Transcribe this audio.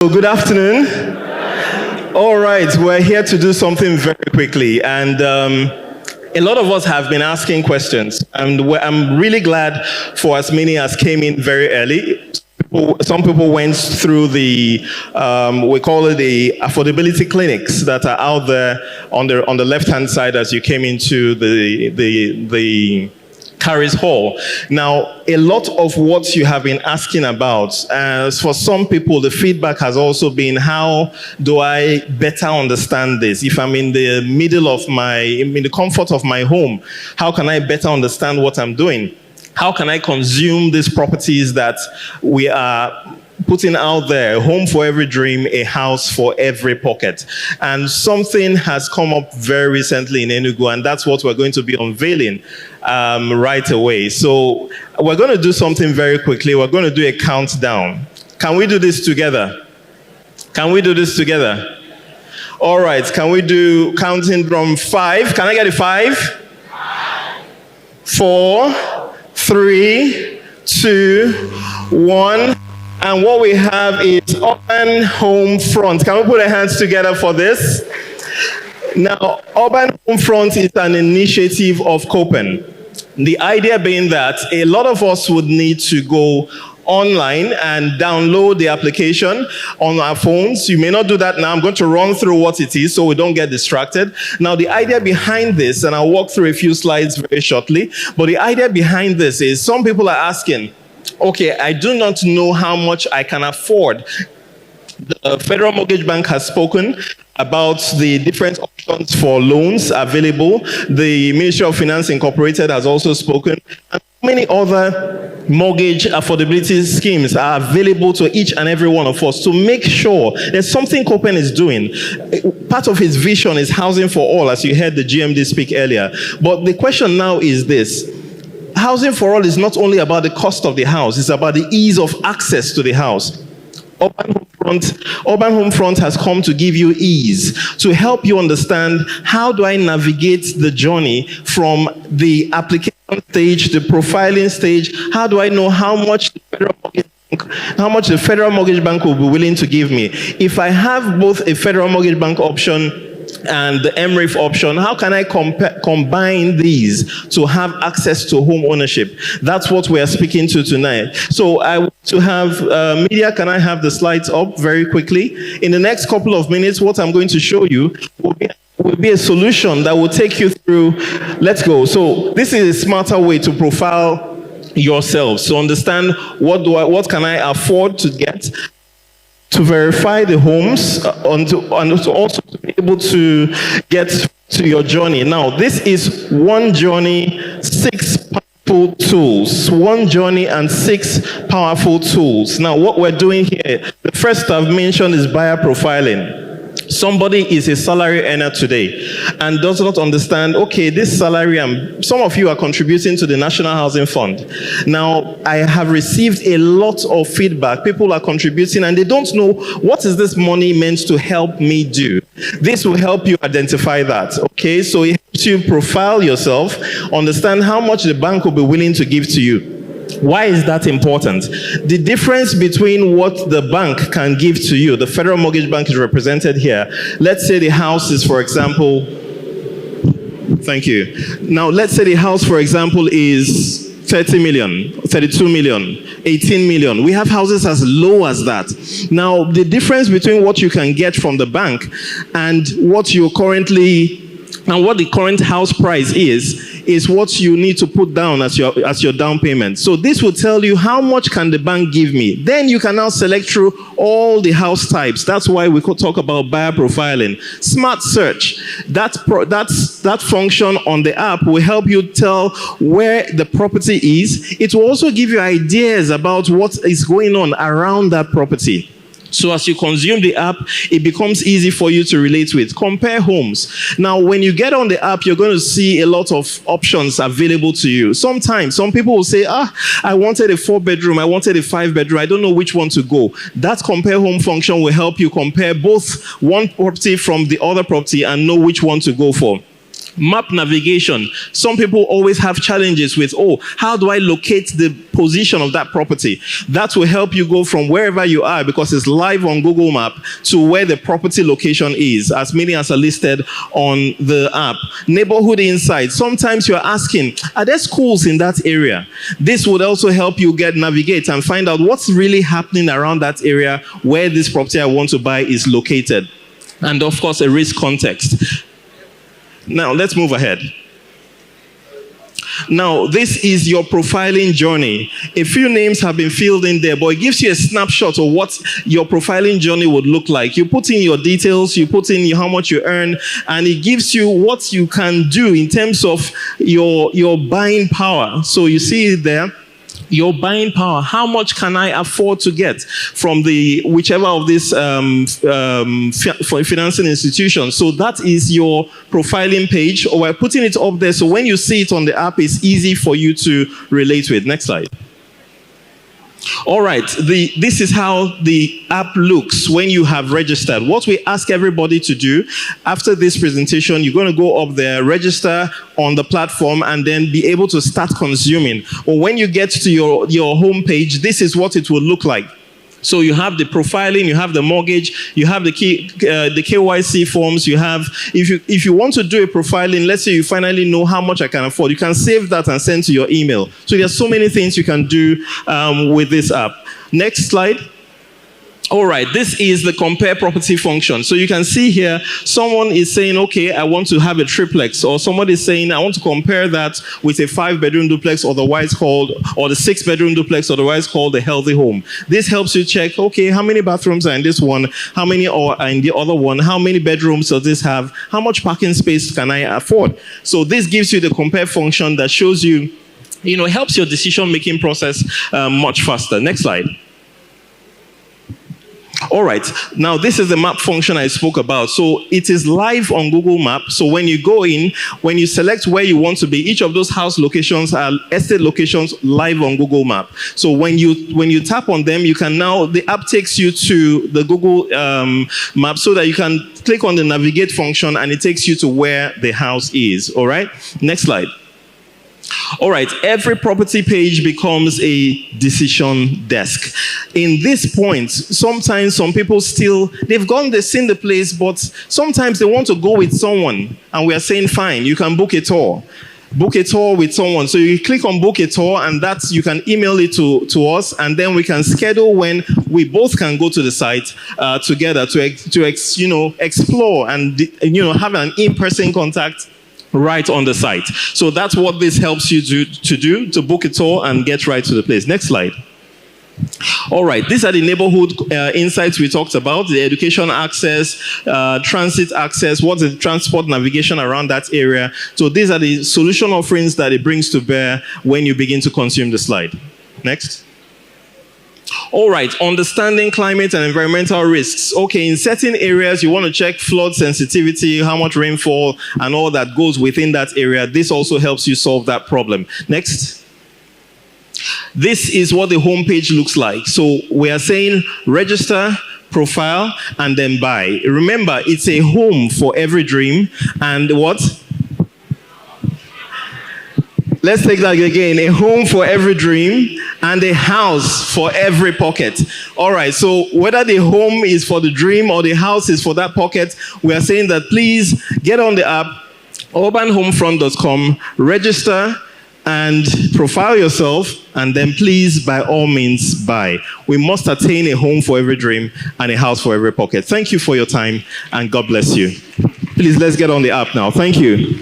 Good afternoon. All right, we're here to do something very quickly, and a lot of us have been asking questions, and I'm really glad for as many as came in very early. Some people went through the, we call it the affordability clinics that are out there on the left-hand side as you came into the Carries Hall. Now, a lot of what you have been asking about, for some people, the feedback has also been, how do I better understand this? If I'm in the middle of in the comfort of my home, how can I better understand what I'm doing? How can I consume these properties that we are putting out there? A home for every dream, a house for every pocket. And something has come up very recently in Enugu, and that's what we're going to be unveiling right away. So we're going to do something very quickly. We're going to do a countdown. Can we do this together? Can we do this together? All right. Can we do counting from 5? Can I get a 5? 4, 3, 2, 1. And what we have is Urban Home Front. Can we put our hands together for this? Now, Urban Home Front is an initiative of COPEN. The idea being that a lot of us would need to go online and download the application on our phones. You may not do that now. I'm going to run through what it is so we don't get distracted. Now, the idea behind this, and I'll walk through a few slides very shortly, but the idea behind this is some people are asking, okay, I do not know how much I can afford. The Federal Mortgage Bank has spoken about the different options for loans available. The Ministry of Finance Incorporated has also spoken. And many other mortgage affordability schemes are available to each and every one of us to make sure there's something COPEN is doing. Part of his vision is housing for all, as you heard the GMD speak earlier. But the question now is this. Housing for all is not only about the cost of the house, it's about the ease of access to the house. Urban Home Front has come to give you ease, to help you understand how do I navigate the journey from the application stage, the profiling stage. How do I know how much the Federal Mortgage Bank will be willing to give me? If I have both a Federal Mortgage Bank option and the MREF option, how can I combine these to have access to home ownership? That's what we are speaking to tonight. So I want to have media. Can I have the slides up very quickly? In the next couple of minutes, what I'm going to show you will be a solution that will take you through. Let's go. So this is a smarter way to profile yourself, to understand what can I afford to get, to verify the homes, and to also be able to get to your journey. Now, this is one journey, 6 powerful tools. One journey and 6 powerful tools. Now, what we're doing here, the first I've mentioned is buyer profiling. Somebody is a salary earner today and does not understand, okay, this salary, some of you are contributing to the National Housing Fund. Now, I have received a lot of feedback. People are contributing and they don't know, what is this money meant to help me do? This will help you identify that, okay? So it helps you profile yourself, understand how much the bank will be willing to give to you. Why is that important? The difference between what the bank can give to you, the Federal Mortgage Bank is represented here. Let's say the house is, for example, thank you. Now, let's say the house, for example, is 30 million, 32 million, 18 million. We have houses as low as that. Now, the difference between what you can get from the bank and what the current house price is what you need to put down as your down payment. So this will tell you how much can the bank give me. Then you can now select through all the house types. That's why we could talk about buyer profiling. Smart search. That function on the app will help you tell where the property is. It will also give you ideas about what is going on around that property. So as you consume the app, it becomes easy for you to relate with. Compare homes. Now, when you get on the app, you're going to see a lot of options available to you. Sometimes, some people will say, I wanted a 4-bedroom, I wanted a 5-bedroom, I don't know which one to go. That compare home function will help you compare both one property from the other property and know which one to go for. Map navigation. Some people always have challenges with, how do I locate the position of that property? That will help you go from wherever you are, because it's live on Google Map, to where the property location is, as many as are listed on the app. Neighborhood insights. Sometimes you're asking, are there schools in that area? This would also help you navigate and find out what's really happening around that area where this property I want to buy is located. And of course, a risk context. Now, let's move ahead. Now, this is your profiling journey. A few names have been filled in there, but it gives you a snapshot of what your profiling journey would look like. You put in your details, you put in how much you earn, and it gives you what you can do in terms of your buying power. So you see it there. Your buying power. How much can I afford to get from whichever of these financing institutions? So that is your profiling page, or we're putting it up there so when you see it on the app, it's easy for you to relate with. Next slide. All right, this is how the app looks when you have registered. What we ask everybody to do after this presentation, you're going to go up there, register on the platform, and then be able to start consuming. Or when you get to your home page, this is what it will look like. So you have the profiling, you have the mortgage, you have the KYC forms, you have, if you want to do a profiling, let's say you finally know how much I can afford, you can save that and send to your email. So there's so many things you can do with this app. Next slide. All right, this is the compare property function. So you can see here, someone is saying, okay, I want to have a triplex, or somebody is saying, I want to compare that with a 5-bedroom duplex, otherwise called, or the 6-bedroom duplex, otherwise called a healthy home. This helps you check, okay, how many bathrooms are in this one? How many are in the other one? How many bedrooms does this have? How much parking space can I afford? So this gives you the compare function that shows you, helps your decision-making process much faster. Next slide. All right, now this is the map function I spoke about. So it is live on Google Maps. So when you go in, when you select where you want to be, each of those house locations are estate locations live on Google Map. So when you tap on them, you can now, the app takes you to the Google map so that you can click on the navigate function and it takes you to where the house is. All right, next slide. All right, every property page becomes a decision desk. In this point, sometimes some people they've seen the place, but sometimes they want to go with someone, and we are saying, fine, you can book a tour. Book a tour with someone. So you click on book a tour, and you can email it to us, and then we can schedule when we both can go to the site together to explore and have an in-person contact right on the site. So that's what this helps you to book a tour and get right to the place. Next slide. All right, these are the neighborhood insights we talked about, the education access, transit access, what's the transport navigation around that area. So these are the solution offerings that it brings to bear when you begin to consume the slide. Next. All right, understanding climate and environmental risks. Okay, in certain areas, you want to check flood sensitivity, how much rainfall, and all that goes within that area. This also helps you solve that problem. Next. This is what the homepage looks like. So we are saying register, profile, and then buy. Remember, it's a home for every dream. And what? Let's take that again. A home for every dream and a house for every pocket. All right, so whether the home is for the dream or the house is for that pocket, we are saying that please get on the app, urbanhomefront.com, register and profile yourself, and then please, by all means, buy. We must attain a home for every dream and a house for every pocket. Thank you for your time, and God bless you. Please, let's get on the app now. Thank you.